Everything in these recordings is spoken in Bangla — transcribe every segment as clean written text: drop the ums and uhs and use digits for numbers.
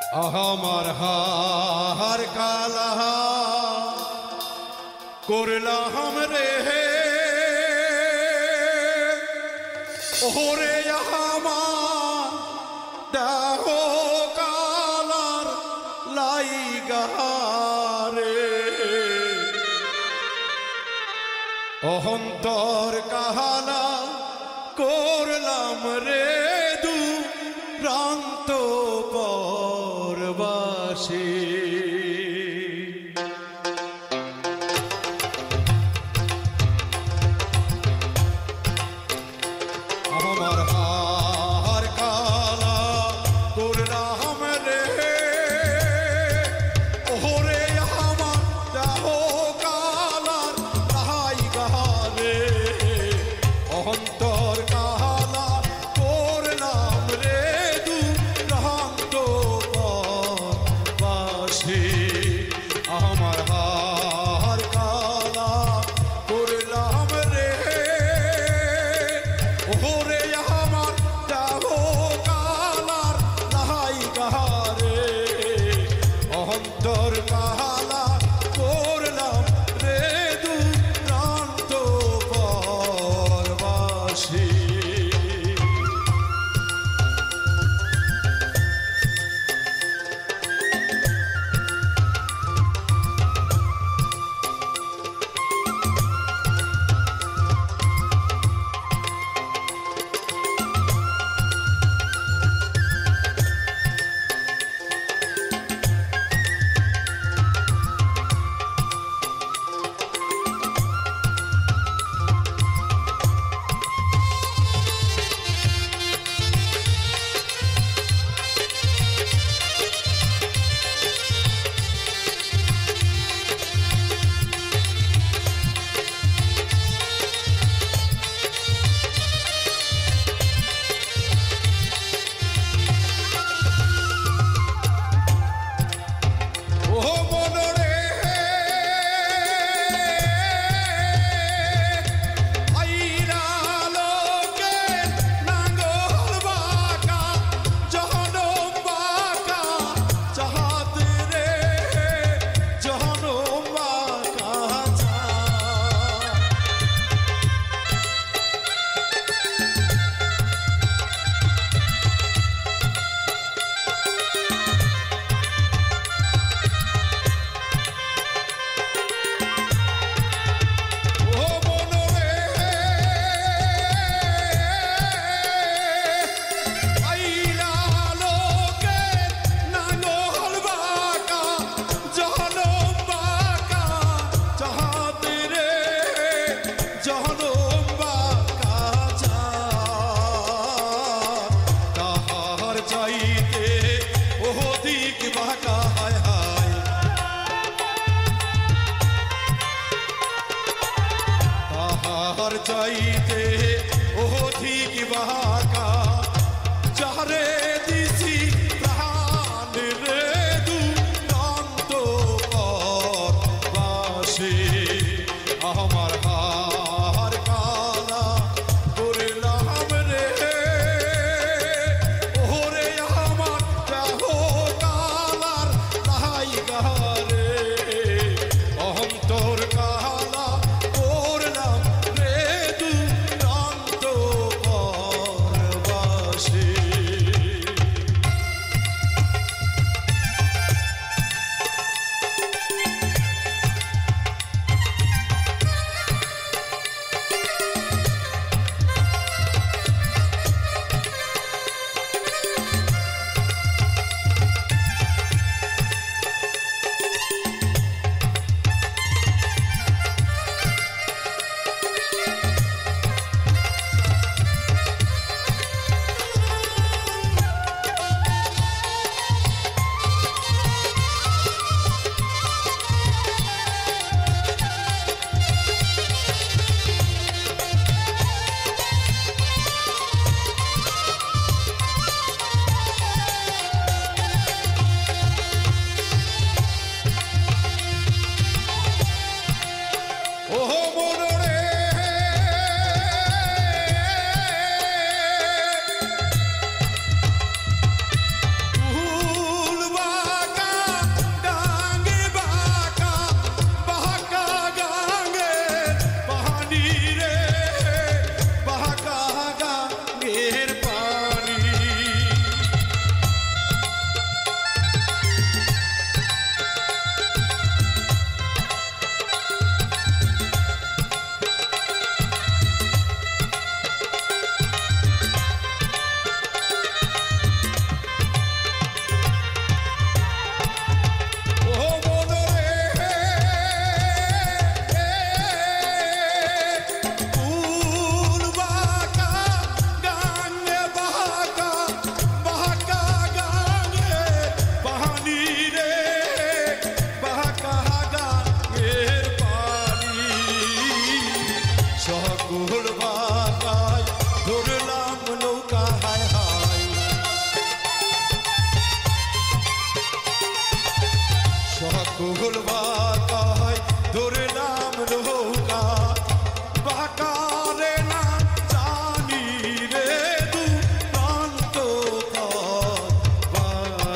আমার হার কালা করলাম রে ওরে আমার দেহ কালার লাইগারে অহন্তর কাহালা করলাম রে দু প্রান্ত পরবাসী আমার হার কালা করলাম রে ওরে আমার দেহ কালার তাহাই গারে অন্তর কালা করলাম রে দু প্রান্ত পরবাসী আমার হার কালা করলাম রে ওরে আমার দেহ কালার তাহাই গারে অন্তর কালা করলাম রে দু প্রান্ত পরবাসী চাইতে অধিক বাঁকা যারে দিছি প্রাণ রে দুরন্ত পরবাসী আমার হার কালা করলাম রে ওরে আমার দেহ কালার তাহাই গারে অন্তর কালা করলাম রে দু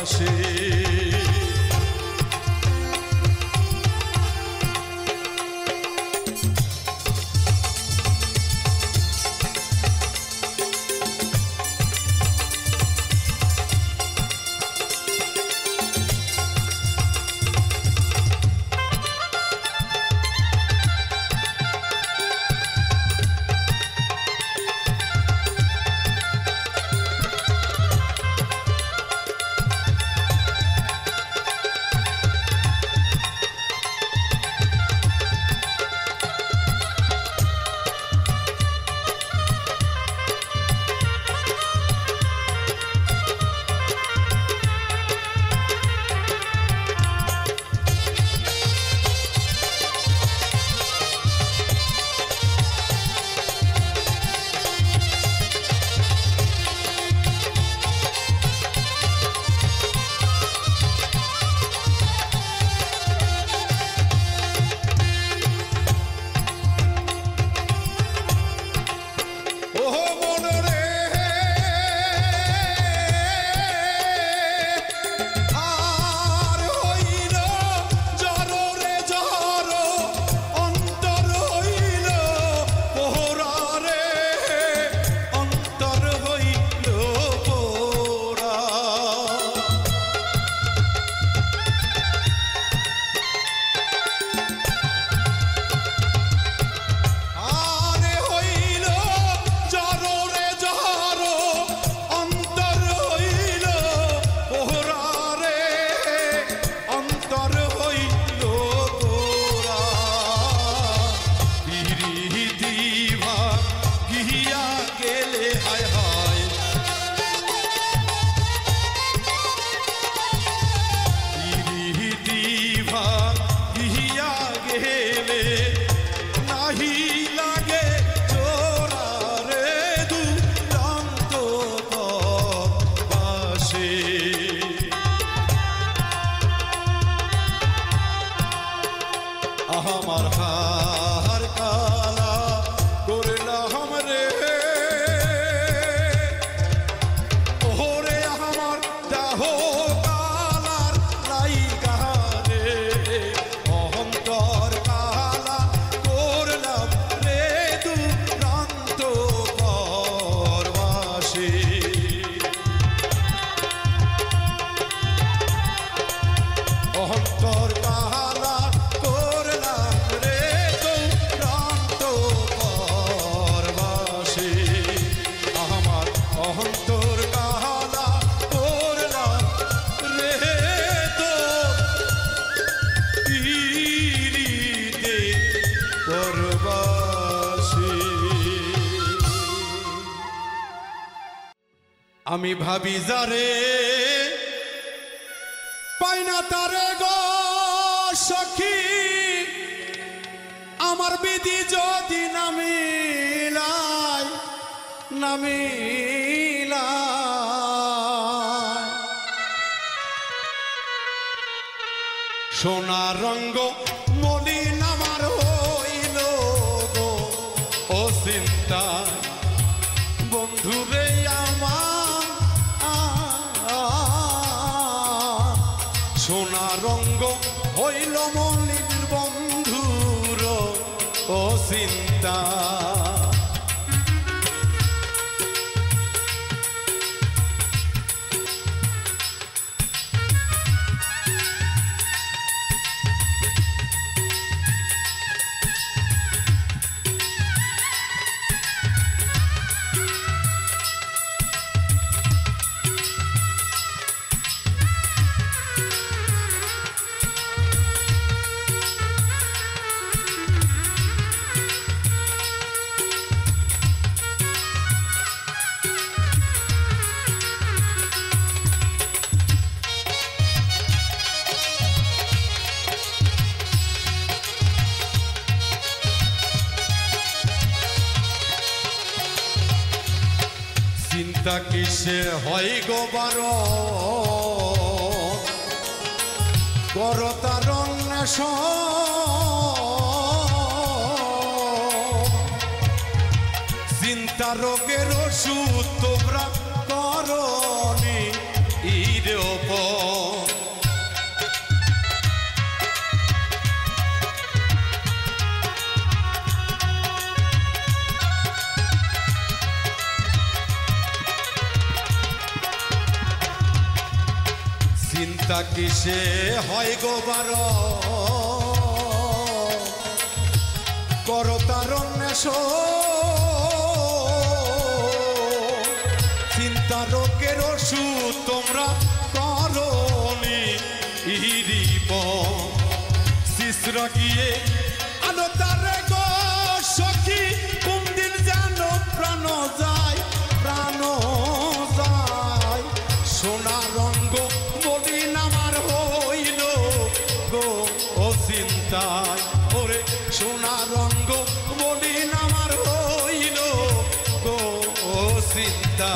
বাসে আমার হার কালা করলাম রে ওরে আমার দেহ কালার লাইগা রে অহংকার কালা করলাম রে দুরান্ত পরবাসী অহংকার কালা অহন্তর কালা করলাম রে তো পীড়িতে পরবাসী আমি ভাবি যারে পাই না তারে গো সখী আমার বিধি যদি না মিলায় না মিলায় সোনা রঙ্গ মলিন আমার হইল গো ও চিন্তা বন্ধুরে আমার সোনা রঙ্গ হইল মলিন বন্ধুর ও চিন্তা চিন্তা কিসে হয় গো বারো করো তার চিন্তা রোগের ওষুধ তোমরা করনি ইরে চিন্তা কিসে হয় গো বার করো তার চিন্তা রোগের ওষুধ তোমরা করনি ইরিব শিশরা গিয়ে আলো তারে গো সখী কোন দিন জানো প্রাণ যায় সোনা রঙ্গ মলিন আমার হইল গো ও চিন্তায় ওরে সোনা রঙ্গ মলিন আমার হইল গো ও চিন্তা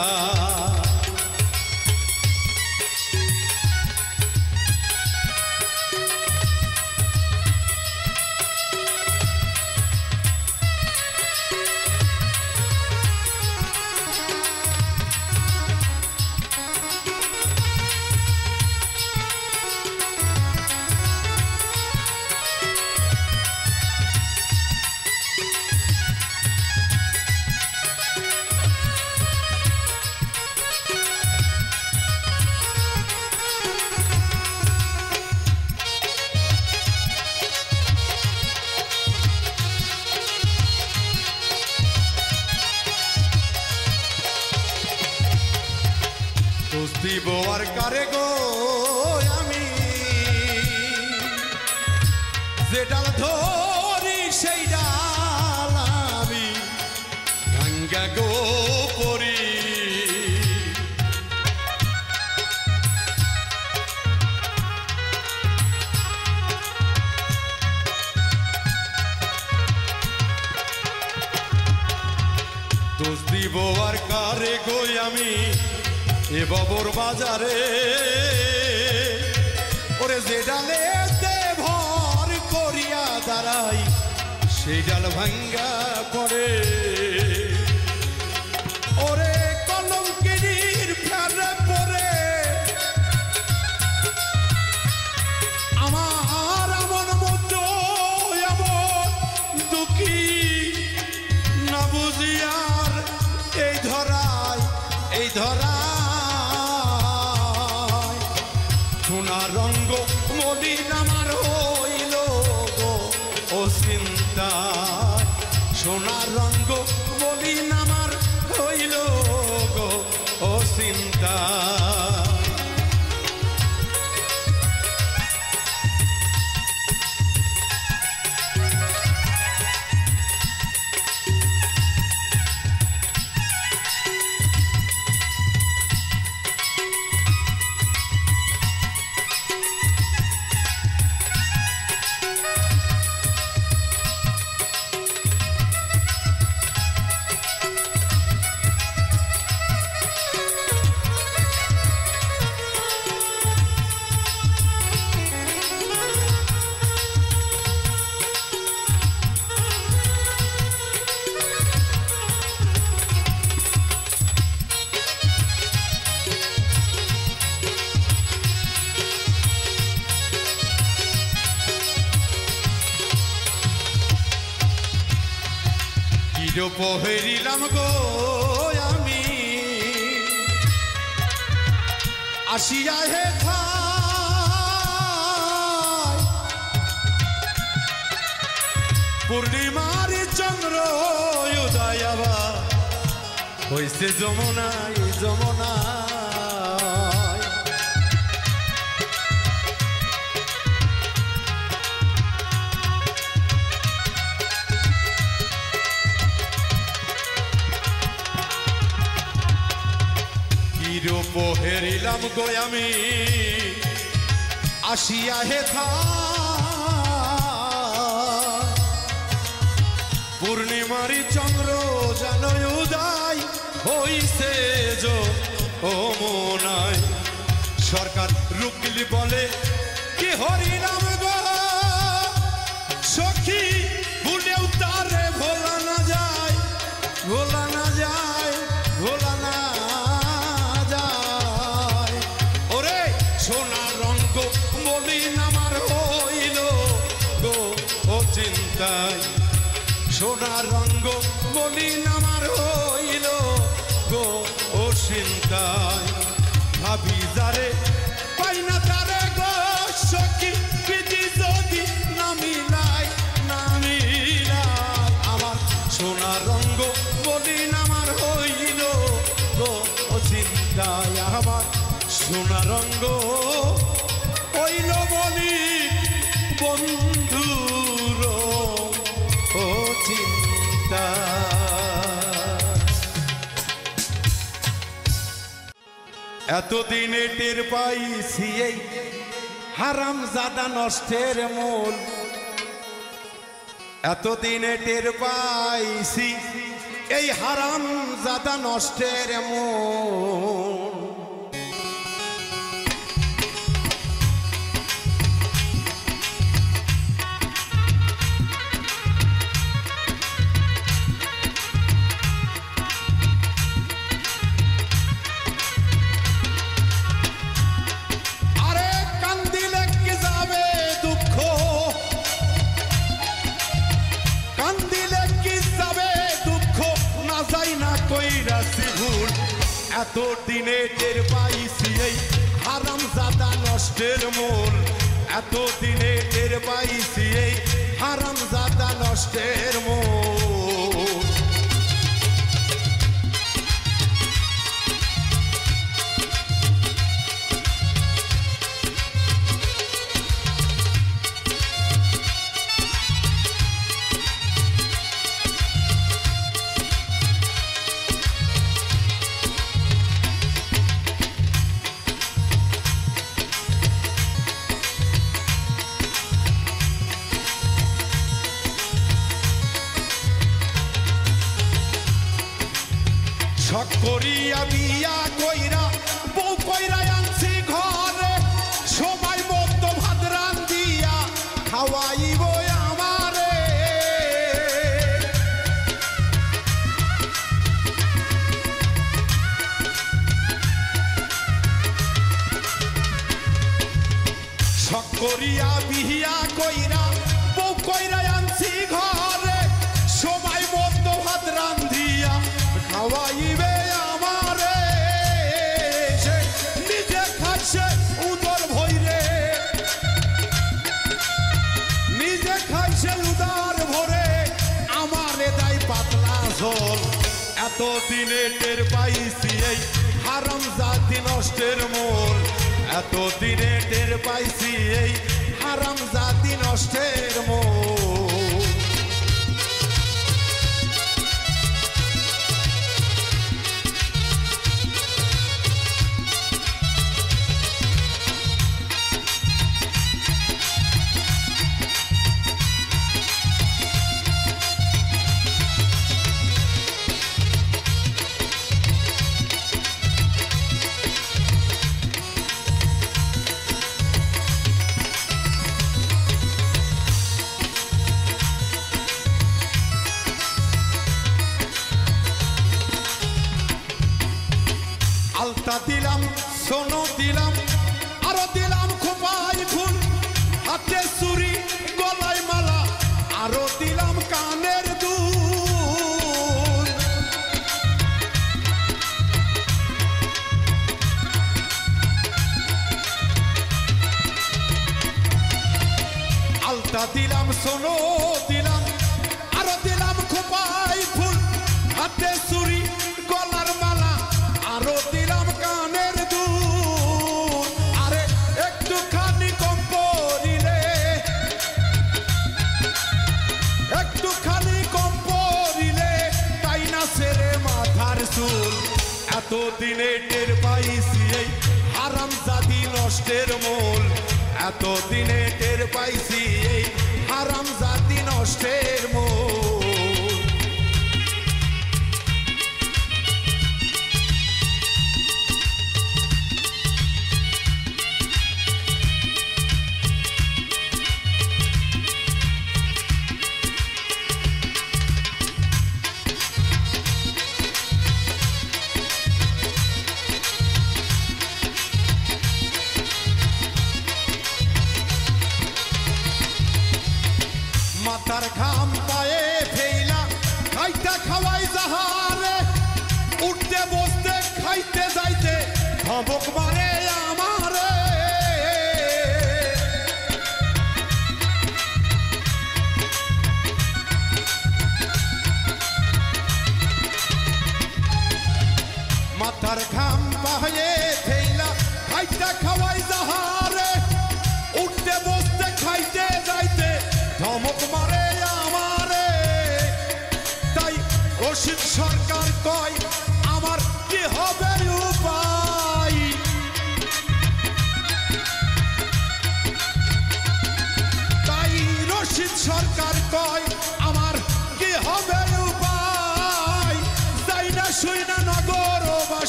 দিব আর কারে গো আমি যে ডাল ধরি সেই ডাল আমি ভাঙ্গা গো পরি দোষ দিব আর কারে গো আমি এ বাবর বাজারে ওরে যে ডালেতে ভর করিয়া দাঁড়াই সেই ডাল ভাঙ্গা পড়ে ওরে কলঙ্কিনীর ফেরে পড়ে আমার এমন মতো এমন দুঃখী না বুঝিয়ার এই ধরায় সোনা রঙ্গ মলিন আমার হইল গো ও চিন্তা সোনা রঙ্গ মলিন আমার হইল গো ও চিন্তা পহেরিলাম গো আমি আসিয়া হে পূর্ণিমার চন্দ্র উদয় আবার হইছে যমুনায় পহেরিলাম গো আমি আসিয়া হে পূর্ণিমারি চন্দ্র জানো উদয় হইছে যমুনায় সরকার রুকলি বলে কি হরিনাম গো সখী ভুলেও তারে ভোলা না যায় সোনা রঙ্গ মলিন আমার হইল গো ও চিন্তায় সোনা রঙ্গ মলিন আমার হইল গো ও চিন্তায় ভাবি যারে পাই না চিন্তায় আমার সোনার রঙ্গ হইল বলি বন্ধুর ও চিন্তা। এতদিনে টের পাইছি এই হারামজাদা নষ্টের মূল, এতদিনে টের পাইছি এই হারামজাদা নষ্টের মূল। এতদিনে টের পাইছি এই হারামজাদা নষ্টের মূল, এতদিনে টের পাইছি এই হারামজাদা নষ্টের মূল। শখ করিয়া বিয়া কইরা বউ কইরা আনছি ঘরে, সবাই মধ্য ভাত রান্ধিয়া খাওয়াইব আমারে। শখ করিয়া বিয়া কইরা বউ কইরা আনছি ঘরে, সবাই মধ্য ভাত রান্ধিয়া খাওয়াইবে আমারে। সে নিজে খাইছে উদর ভরে, নিজে খাইছে উদর ভরে, আমারে দাই পাতলা ঝোল। এতদিনে টের পাইছি এই হারামজাদি নষ্টের মূল, এতদিনে টের পাইছি এই হারামজাদি নষ্টের মূল। আলতা দিলাম, সোনো দিলাম, আরো দিলাম খোপায় ফুল, হাতে চুরি গলায় মালা, আরো দিলাম কানের দুল। আলতা দিলাম, সোনো দিলাম, আরো দিলাম খোপায় ফুল, হাতে চুরি গলার মালা, আরো দিলাম কানের দুল। আরে একটুখানি কম পড়িলে, একটুখানি কম পড়িলে তাই না ছেড়ে মাথার চুল। এতদিনে টের পাইছি এই হারামজাদি নষ্টের মূল, এতদিনে টের পাইছি এই হারামজাদি নষ্টের মূল। মাথার ঘাম পায়ে ফেইলা খাইতে খাওয়াই যাহারে, উঠতে বসতে খাইতে যাইতে ধমক মারে আমারে। মাথার ঘাম পায়ে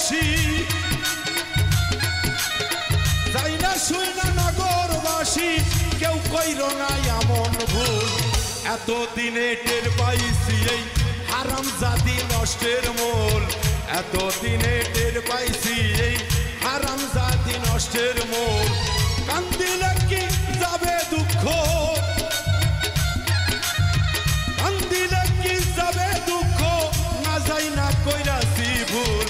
বাসি যাই না শুই না নগরবাসী কেউ কইর না এমন ভুল এতদিনে টের পাইছি এই হারাম জাতি নষ্টের মূল এতদিনে টের পাইছি এই হারাম জাতি নষ্টের মূল কান্দিলে কি যাবে দুঃখ কান্দিলে কি যাবে দুঃখ না যাই না কইরাছি ভুল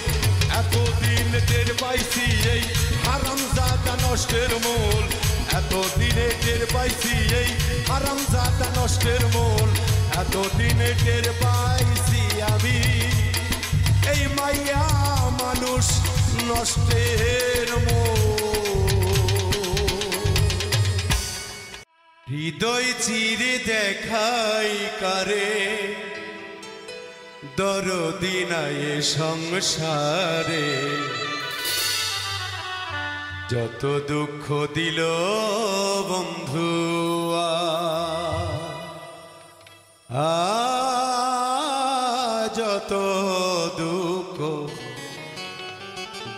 এতদিন টের পাইছি এই হারাম জাতা নষ্টের মূল এতদিনে টের পাইছি এই হারাম জাতা নষ্টের মূল এতদিনে টের পাইছি আমি এই মাইয়া মানুষ নষ্টের হৃদয় চিরে দেখাই কারে দরদি নাই সংসারে যত দুঃখ দিল বন্ধুয়া যত দুঃখ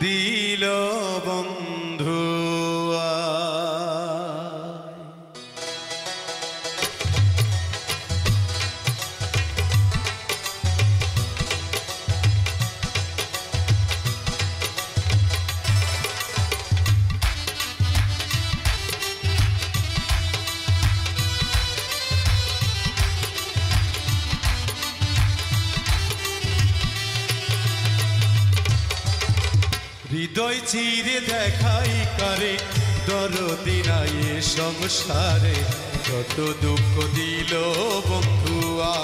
দিল বন্ধুয়া হৃদয় চিরে দেখাই কারে দরদি নাই সংসারে যত দুঃখ দিল বন্ধুয়া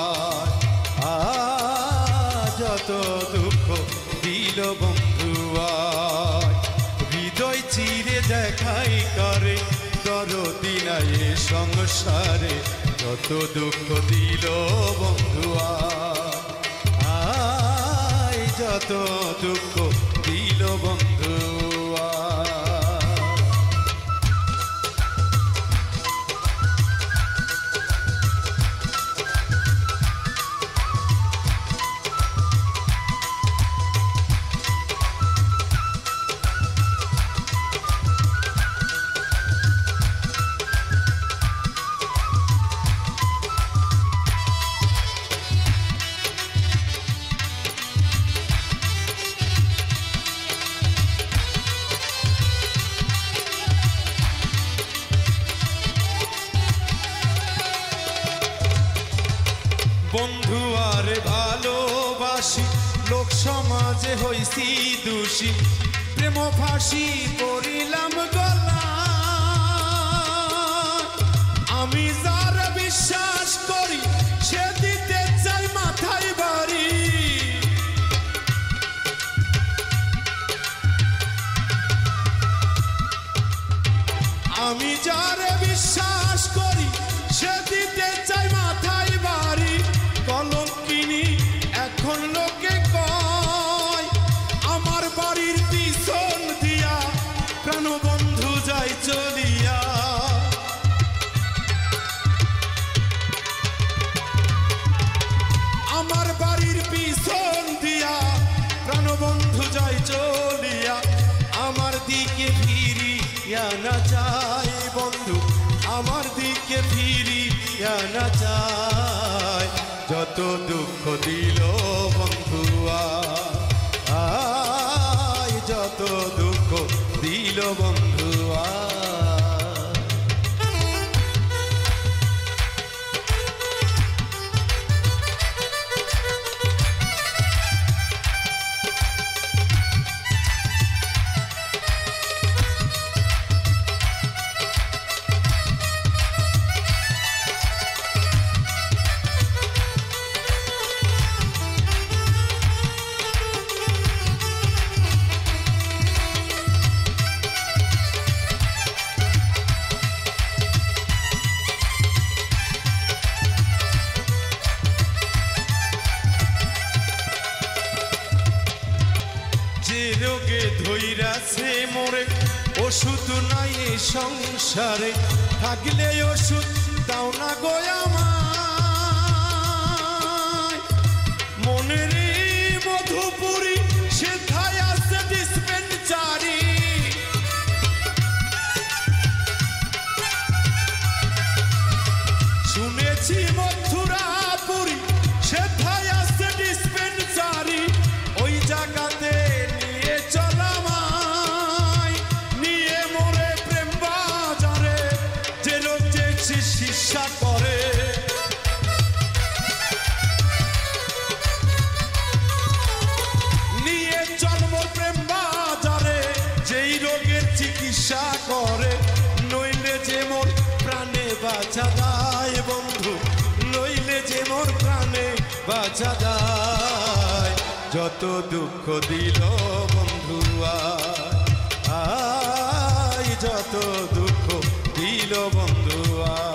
যত দুঃখ দিল বন্ধুয়া হৃদয় চিরে দেখাই কারে দরদি নাই সংসারে যত দুঃখ দিল বন্ধুয়া যত দুঃখ দিল বন্ধুয়া বন্ধু আরে ভালোবাসি লোক সমাজে হইছি দোষী প্রেম ফাঁসি করিলাম গলা আমি যার বিশ্বাস করি সে দিতে চাই মাথায় বাড়ি আমি যার বিশ্বাস করি সে দিতে চাই মাথায় বাড়ি কলঙ্কিনী এখন লোকে কয় আমার বাড়ির পিছন দিয়া প্রাণবন্ধু যাই চলিয়া আমার বাড়ির পিছন দিয়া প্রাণবন্ধু যাই চলিয়া আমার দিকে ফিরিয়া না চাই বন্ধু আমার দিকে ফিরিয়া না চাই যত দুঃখ দিল বন্ধুয়া যত দুঃখ দিল বন্ধুয়া রোগে ধইরাছে মোরে ওষুধ নাই সংসারে থাকলে ওষুধ দাও না গো আমায় মনের মধুপুরী সেথায় আছে বাঁচা যায়। যত দুঃখ দিল বন্ধু আয়, যত দুঃখ দিল বন্ধু আয়।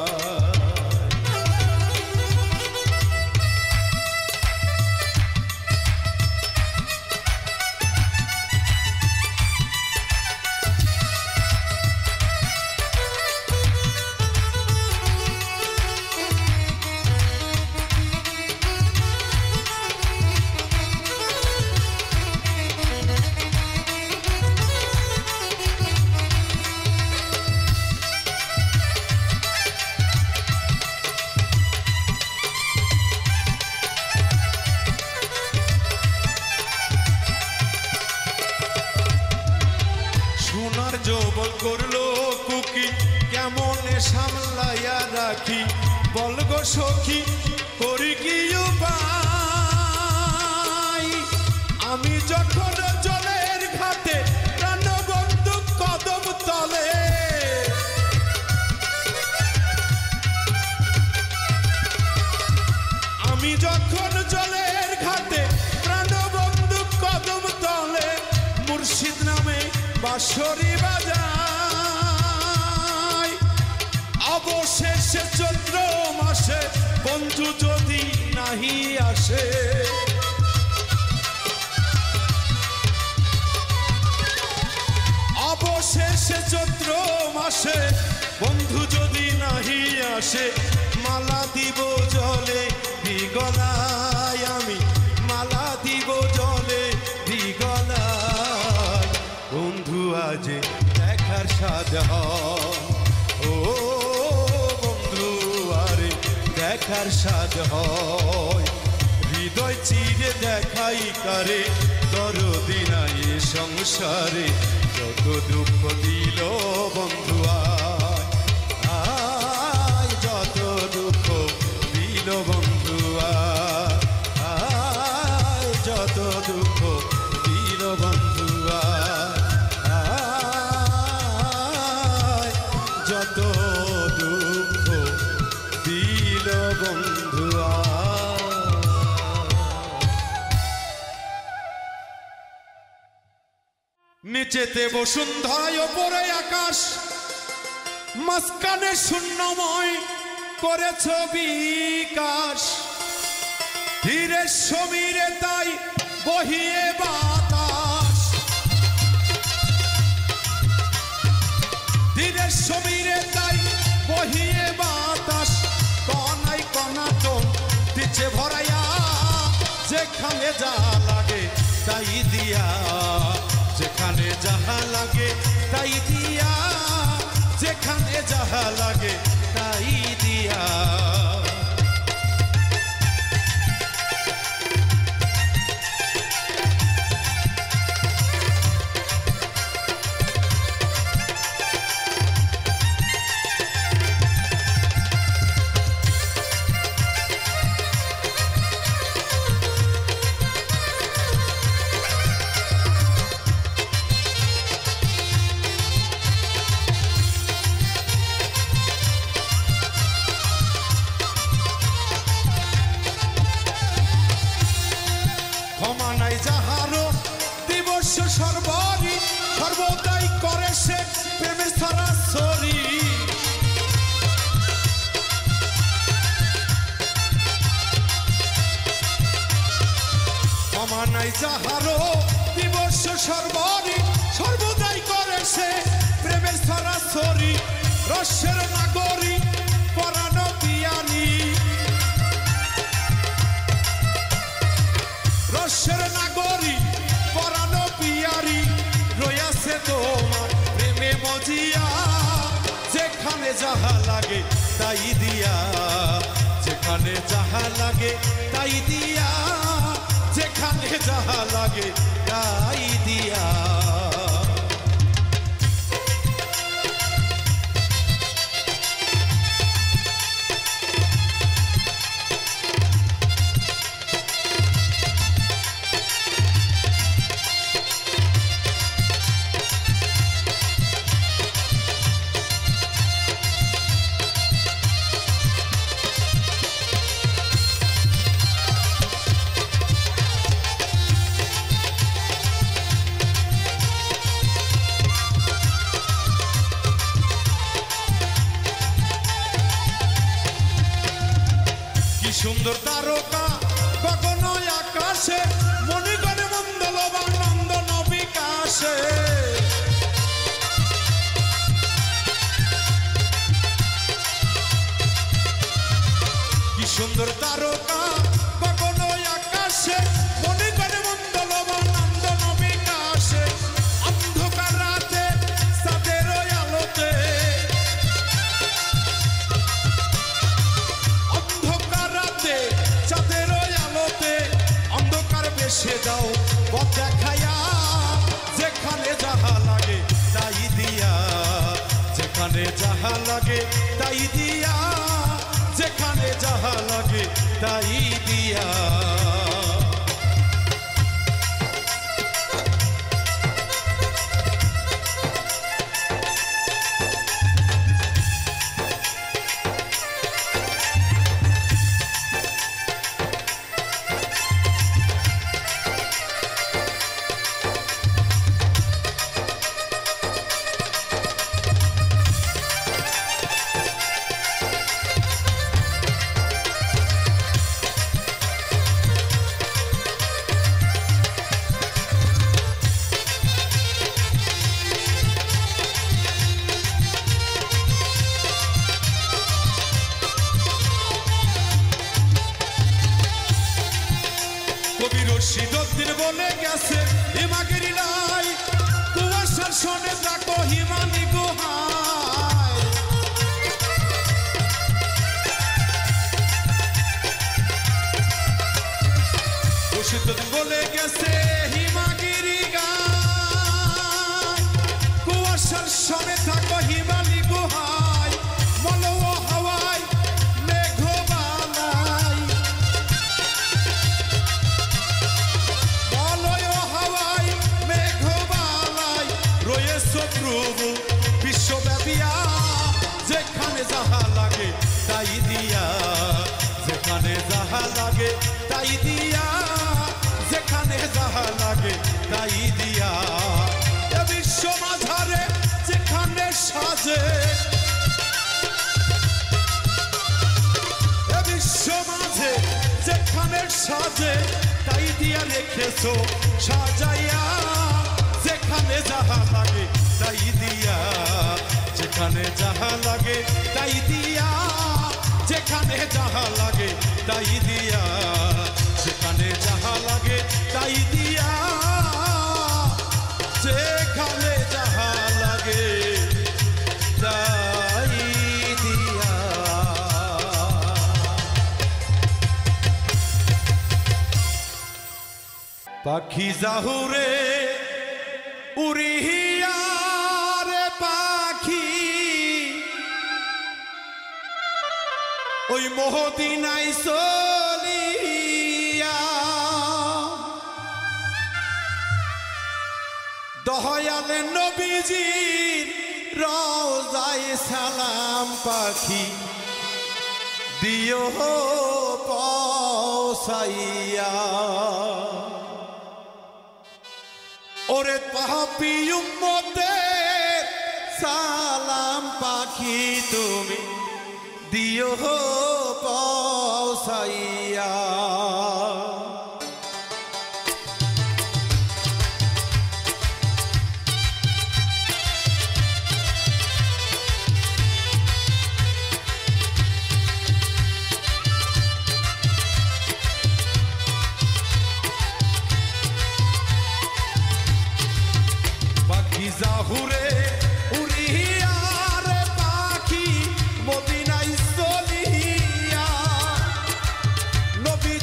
যৌবন করলো কুকি কেমনে সামলাইয়া রাখি, বলগো সখী করি কি উপায়। আমি যখন জলের ঘাটে প্রাণবন্ধু কদম তলে, আমি যখন জলের ঘাটে প্রাণবন্ধু কদম তলে, মুর্শিদ নামে বাঁশরি বাজায়। অবশেষে চৈত্র মাসে বন্ধু যদি নাহি আসে, অবশেষে চৈত্র মাসে বন্ধু যদি নাহি আসে, মালা দিব জলে গলায়, আমি মালা দিব জলে গলায়। বন্ধু আজ দেখার স্বাদ হয়, ও বন্ধু আরে দেখার স্বাদ হয়। হৃদয় চিরে দেখাই কারে, দরদি নাই সংসারে। যত দুঃখ দিল বন্ধু আয়, যত দুঃখ দিল বন্ধু আয়, যত দুঃখ দিল বন্ধু আয়, যত দুঃখ দিল বন্ধু নিচেতে বসুন্ধরায় ওপরে আকাশ, মাঝখানে শূন্যময় করেছ বিকাশ। ধীরে সমীরে তাই বহিয়ে বাতাস, ধীরে সমীরে তাই বহিয়ে বাতাস। কনাই কনাটন দিচ্ছে ভরাইয়া, যেখানে যা লাগে তাই দিয়া, যেখানে যাহা লাগে তাই দিয়া, যেখানে যাহা লাগে তাই দিয়া। যাহারো দিবস সর্বরি, সর্বদাই করে সে প্রেমের সরাসরি। ক্ষমা নাই যাহারো দিবস সর্বরি, সর্বদাই করে সে প্রেমের সরাসরি। রসের নাগরী পরাণ পিয়ানি, রসের নাগরী পরাণ পিয়ারি, রয়াছে তোমার প্রেমে মজিয়া। যেখানে যাহা লাগে তাই দিয়া, যেখানে যাহা লাগে তাই দিয়া, যেখানে যাহা লাগে তাই দিয়া। সুন্দর তারকা গগন আকাশে মণিগণে মন্দলবান নন্দন বিকাশে কি সুন্দর তারকা গগন আকাশে মণিগণে মন্দলবান নন্দন বিকাশে অন্ধকার রাতে চাঁদের আলোতে চাঁদের আলোতে অন্ধকার বেশে দাও পথ দেখাইয়া যেখানে যাহা লাগে তাই দিয়া যেখানে যাহা লাগে তাই দিয়া যেখানে যাহা লাগে তাই দিয়া শীতদিন বলে গেছে হিমাগিরি লাই কুয়াশার শোনে দেখো হিমানি গুহায় শীতদিন বলে গেছে হিমাগিরি গায় কুয়াশার শোনে থাকো হিমানি গুহায় মলয় হাওয়ায় প্রভু বিশ্বব্যাপিয়া যেখানে যাহা লাগে তাই দিয়া যেখানে যাহা লাগে তাই দিয়া যেখানে যাহা লাগে তাই দিয়া এ বিশ্ব মাঝারে যেখানে সাজে এ বিশ্ব মাঝে যেখানে সাজে তাই দিয়া রেখেছো সাজাইয়া যেখানে যাহা লাগে তাই দিয়া যেখানে যাহা লাগে তাই দিয়া যেখানে যাহা লাগে তাই দিয়া যেখানে যাহা লাগে তাই দিয়া যেখানে যাহা লাগে তাই দিয়া পাখি জাহুরে উড়িয়া রে পাখি ওই মদিনায় চলিয়া দয়ালে নবীজির রওজায় সালাম পাখি দিও পৌঁছাইয়া ওরে পাপী উম্মতের সালাম পাখি তুমি দিও পৌঁছাইয়া জাহুরে উড়িয়া রে পাখি মদিনায় চলিয়া নবী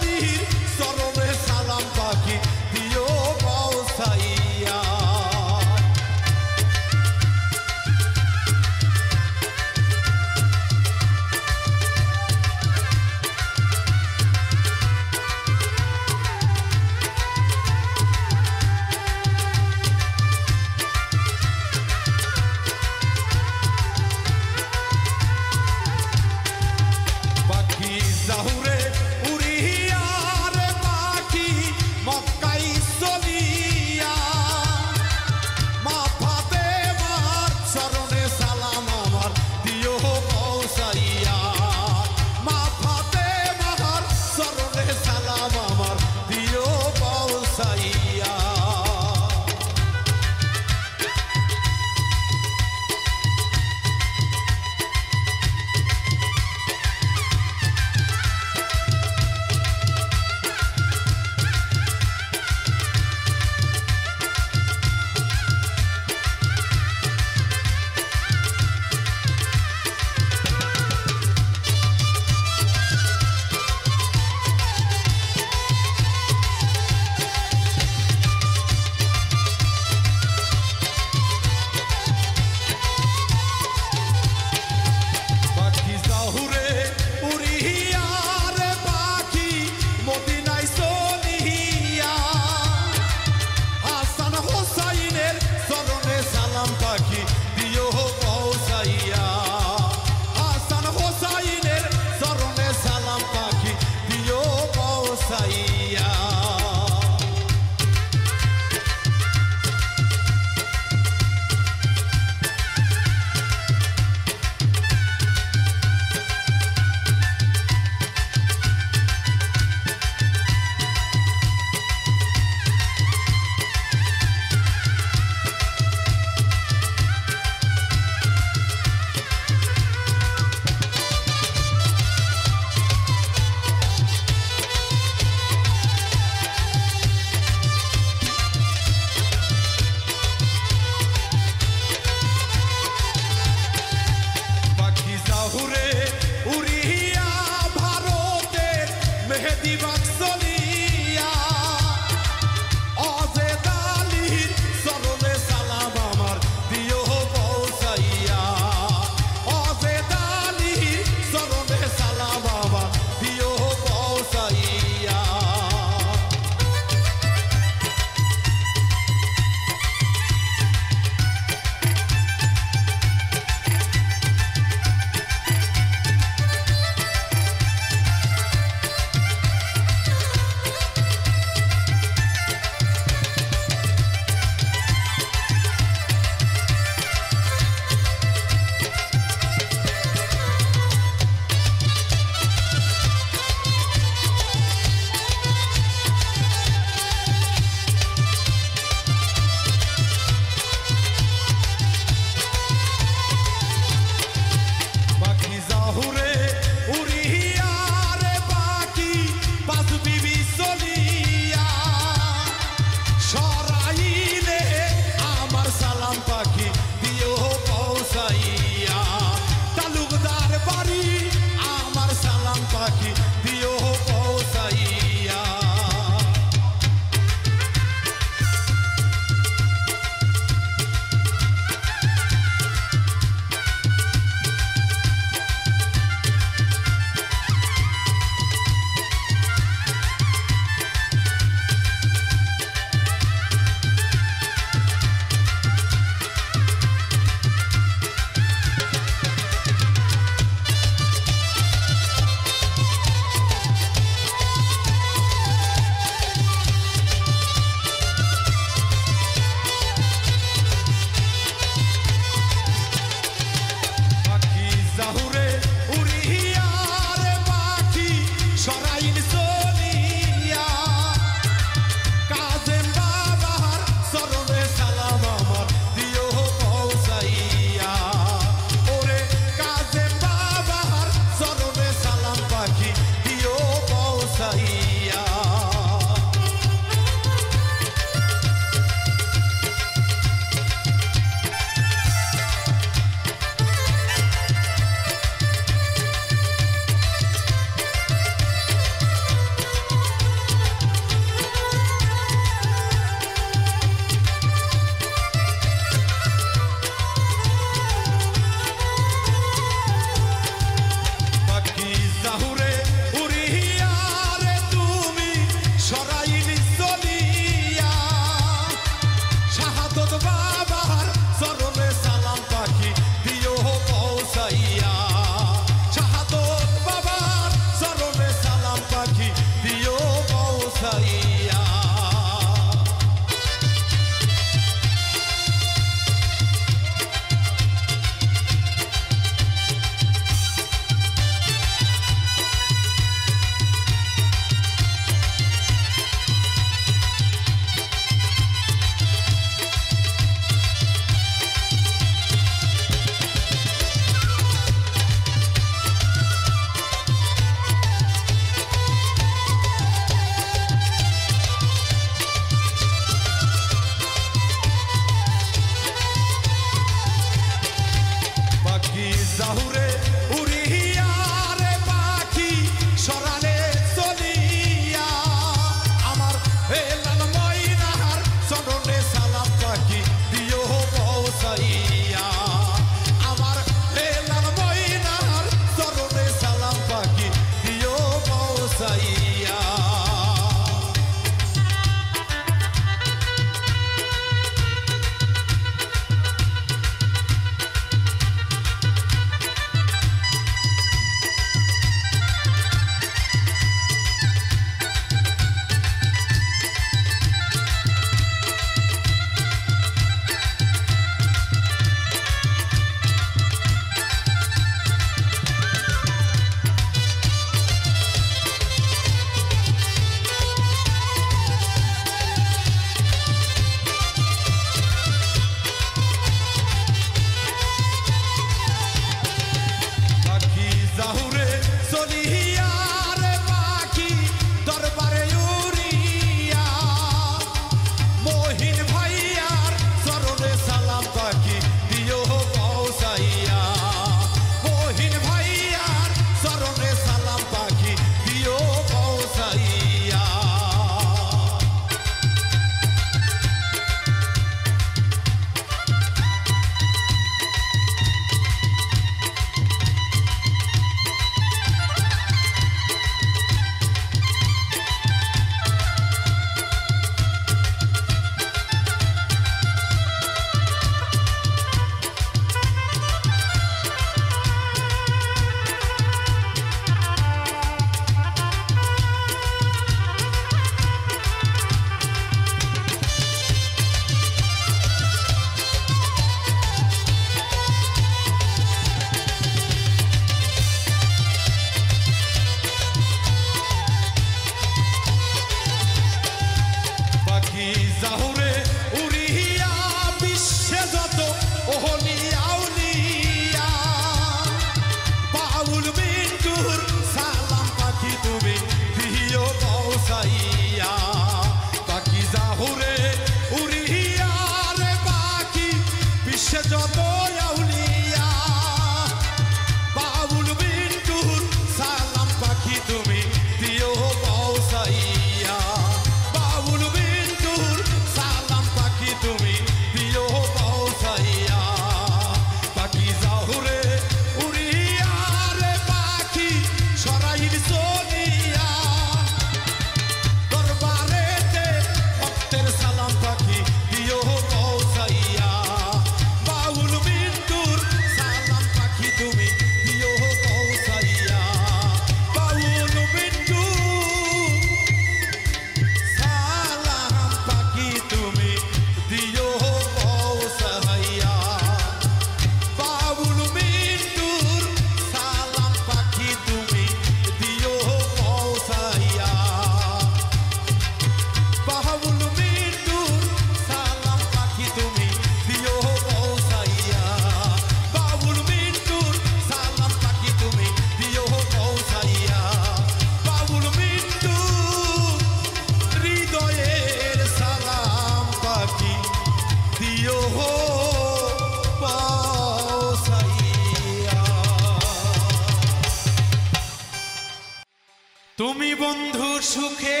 তুমি বন্ধু সুখে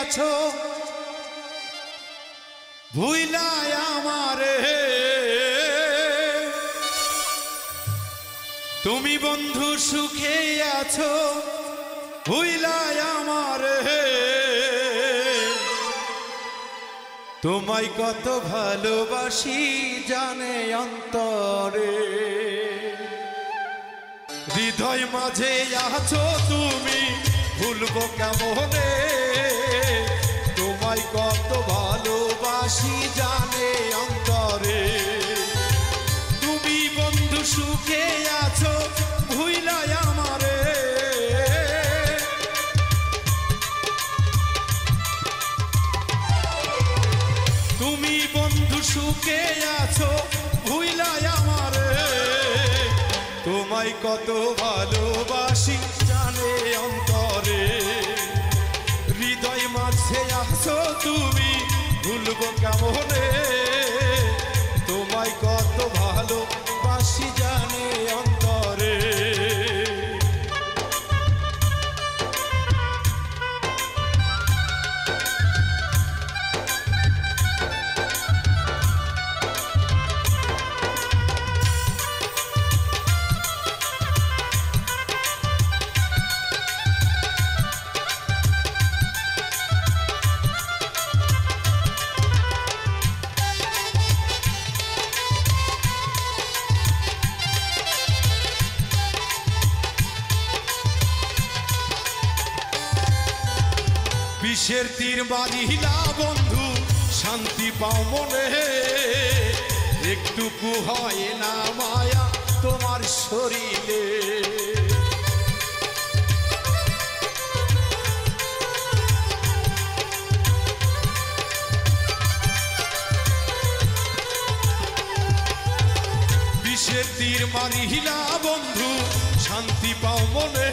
আছো ভুইলাই আমারে, তুমি বন্ধু সুখে আছো ভুইলাই আমারে, তোমায় কত ভালোবাসি জানে অন্তরে, হৃদয় মাঝে আছো তুমি ভুলবো কেমনে, তোমায় কত ভালোবাসি জানে অন্তরে, তুমি বন্ধু সুখে আছো ভুইলাই আমারে, তুমি বন্ধু সুখে আছো ভুইলাই আমারে, তোমায় কত ভালোবাসি জানে অন্তরে, হৃদয় মাঝে আছো তুমি ভুলবো কেমনে, তোমায় কত ভালোবাসি জানে অন্তরে। বিষের তীর বাঁধিলা বন্ধু শান্তি পাও মনে, একটুকু হয় না মায়া তোমার শরীরে, বিষের তীর মারিলা বন্ধু শান্তি পাও মনে,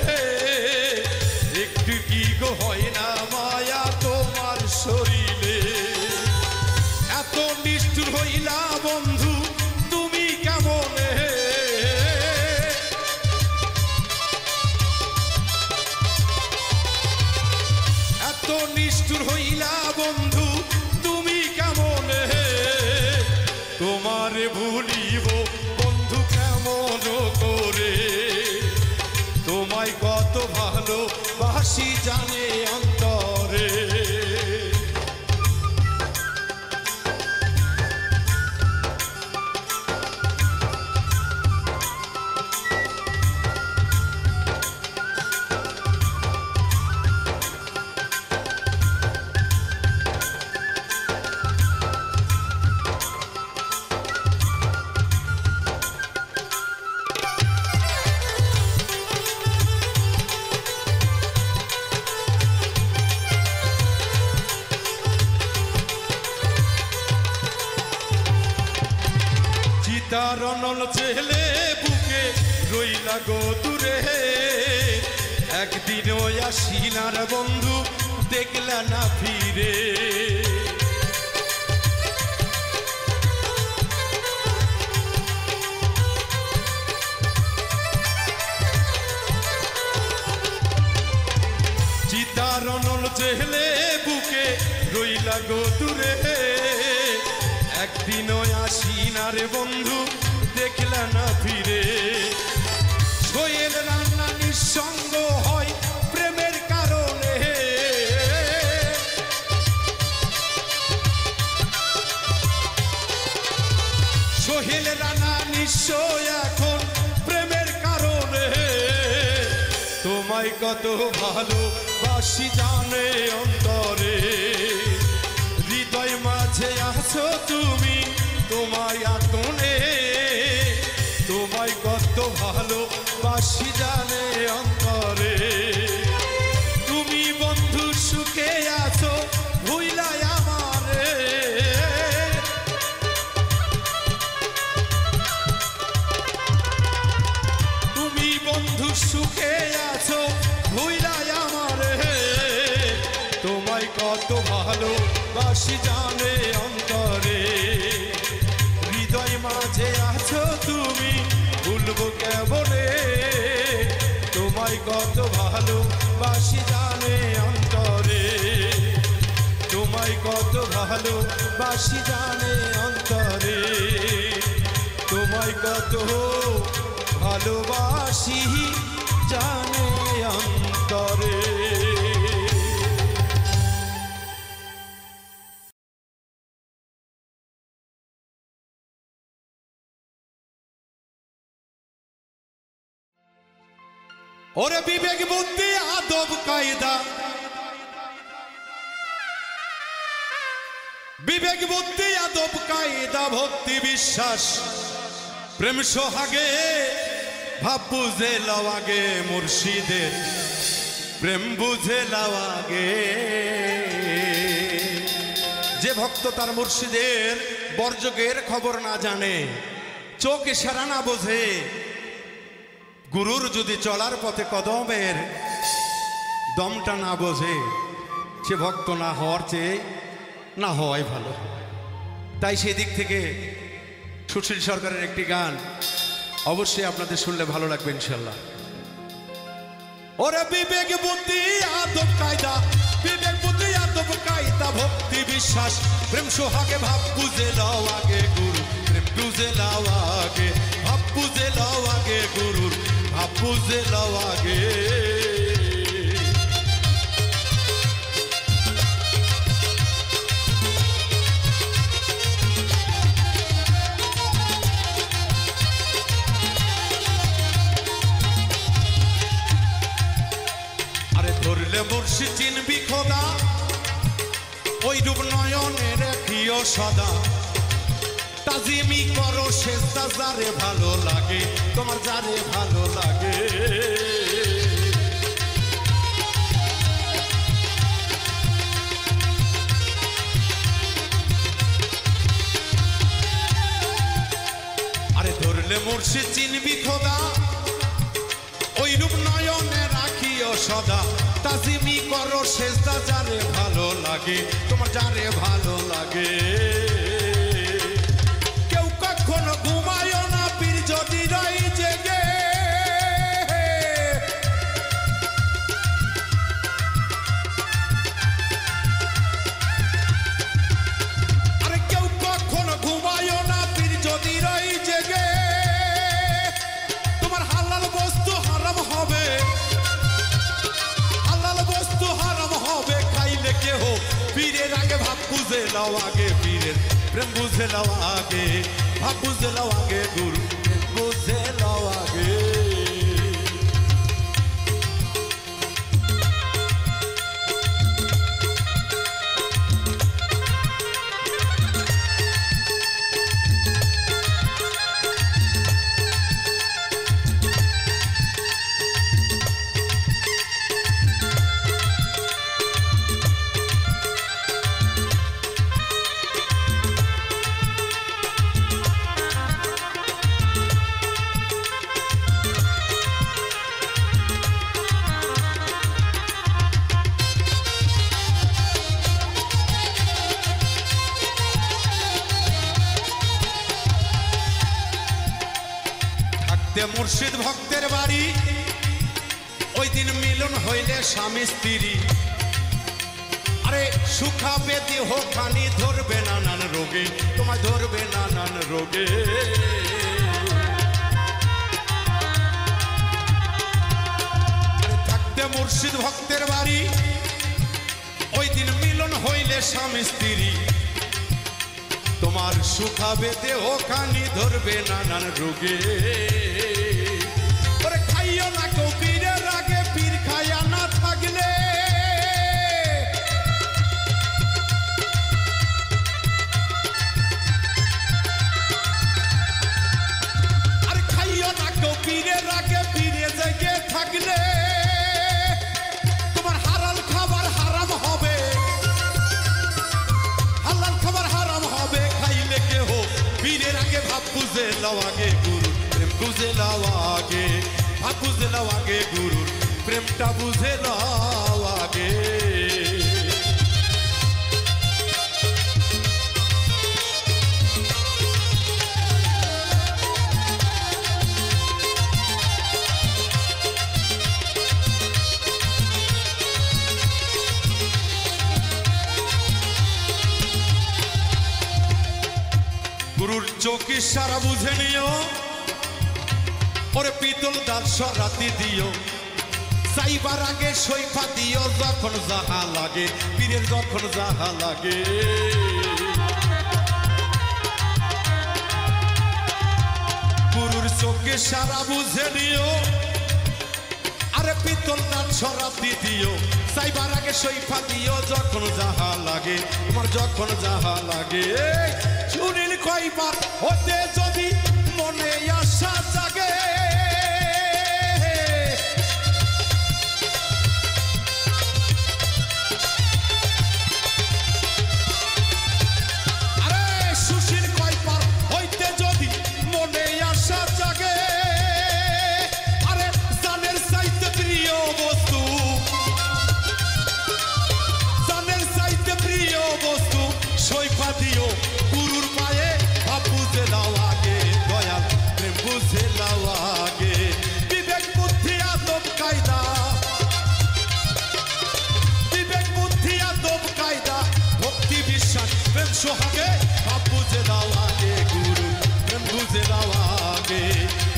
একটু কি গো হয় না মায়া তোমার শরীরে, এত নিষ্ঠুর হইলা বন্ধু তুমি কেমনে, এত নিষ্ঠুর হইলা বন্ধু তুমি কেমনে, তোমারে ভুলিব বন্ধু কেমন করে, তোমায় কত ভালোবাসি জানে অন্তরে, রনল ছেলে বুকে রইলা গো দূরে, একদিন ওই আসিনার বন্ধু দেখলা না ফিরে, চিতারনল ছেলে বুকে রইলা গো দূরে, একদিন আসিনার বন্ধু দেখলা না ফিরে, সোহেল রান্না নিঃসঙ্গ হয় প্রেমের কারণে, সোহেল রান্না নিশ্চয় এখন প্রেমের কারণে, তোমায় কত ভালোবাসি জানে অন্তরে, হৃদয় মাঝে আছো তুমি তোমায় আতনে, তোমায় কত ভালোবাসি জানে অন্তরে, তুমি বন্ধু সুখে আছো ভুইলাই আমারে, তুমি বন্ধু সুখে আছো ভুইলাই আমারে, তোমায় কত ভালোবাসি জানে অন্তরে, হৃদয় মাঝে আছো তুমি ভুলবো কেমনে, তোমায় কত ভালোবাসি জানে ভালোবাসি জানে অন্তরে, তোমায় কত ভালোবাসি জানে অন্তরে। ওরে বিবেক বুদ্ধি আদব কায়দা, বিবেক বুদ্ধি আদব কায়দা, ভক্তি বিশ্বাস প্রেম সোহাগে, ভাব বুঝে লও আগে মুর্শিদের, প্রেম বুঝে লও আগে। যে ভক্ত তার মুর্শিদের বর্জকের খবর না জানে, চোখ ইশারা না বোঝে, গুরুর যদি চলার পথে কদমের দমটা না বোঝে, সে ভক্ত না হওয়ার চেয়ে না হওয়াই ভালো। তাই সেদিক থেকে সুশীল সরকারের একটি গান অবশ্যই আপনাদের শুনলে ভালো লাগবে ইনশাল্লাহ। ওরে বিবেক বুদ্ধি আদব কায়দা, বিবেক বুদ্ধি আদব কায়দা, ভক্তি বিশ্বাস প্রেম সোহাগে, ভাব বুঝে লও আগে গুরু, প্রেম বুঝে লও আগে, ভাব বুঝে লও আগে গুরুর, ভাব বুঝে লও আগে। ধরলে মুর্শিদ চিনবি খোদা, ওই রূপ নয়নে রেখিও সদা, তাজিমি করো সেজদা যারে ভালো লাগে, তোমার যারে ভালো লাগে। আরে ধরলে মুর্শিদ চিনবি খোদা, ওই রূপ নয়নে রাখিও সদা, তাজিমি করো সেজদা যারে ভালো লাগে, তোমার যারে ভালো লাগে। কেউ কখনো ঘুমায় না পীর যদি রই জেগে, আরে কেউ কখনো ঘুমায় না পীর যদি রই জেগে, তোমার হালাল বস্তু হারাম হবে, হারাম হবে খাইলে কেহ, পীরের আগে ভাব বুঝে লও আগে, পীরের প্রেম বুঝে লও আগে, ভাব বুঝে লও আগে গুরু, প্রেম বুঝে লও আগে। মুর্শিদ ভক্তের বাড়ি, ওই দিন মিলন হইলে স্বামী স্ত্রী, আরে সুখাবে দেহ খানি, ধরবে নানান রোগে, তোমায় ধরবে নানান রোগে। থাকতে মুর্শিদ ভক্তের বাড়ি, ওই দিন মিলন হইলে স্বামী স্ত্রী, তোমার সুখাবে দেহ খানি, ধরবে নানান রোগে। ওরে খাইও না কেউ পীরের আগে, পীর খাইয়া না থাকলে, আরে খাইও না কেউ পীরের আগে, পীরে জেগে থাকলে তোমার হালাল খাবার হারাম হবে, হালাল খাবার হারাম হবে খাইলে কেহ, পীরের আগে ভাব বুঝে লও আগে গুরু, প্রেম বুঝে লও আগে, ভাব বুঝে লও আগে গুরুর, প্রেমটা বুঝে লও আগে। চোখে সারা বুঝে নিও ওরে পিতল দাঁত সরাতে দিও চাইবার আগে সৈফা দিও যখন যাহা লাগে পীরের যখন যাহা লাগে গুরুর চোখে সারা বুঝে নিও আরে পিতল দাঁত সরাতে দিও চাইবার আগে সৈফা দিও যখন যাহা লাগে তোমার যখন যাহা লাগে শুনিল কইবার হতে যদি মনে আশা জাগে আরে সুশীল কইবার হইতে যদি মনে আশা জাগে আরে জানের চাইতে প্রিয় বস্তু জানের চাইতে প্রিয় বস্তু সৈফা দিও গুরুর পায়ে ভাব বুঝে দাও আগে দয়াল প্রেম বুঝে দাও আগে বিবেক বুদ্ধি আদব কায়দা বিবেক বুদ্ধি আদব কায়দা ভক্তি বিশ্বাস প্রেম সোহাগে ভাব বুঝে দাও আগে গুরু প্রেম বুঝে দাও আগে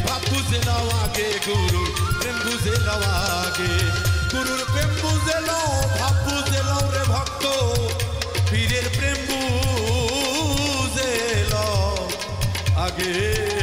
ভাব বুঝে দাও আগে গুরু প্রেম বুঝে দাও আগে গুরুর প্রেম বুঝে নাও ভাব বুঝে নাও রে ভক্ত পীরের প্রেম বুঝে নাও আগে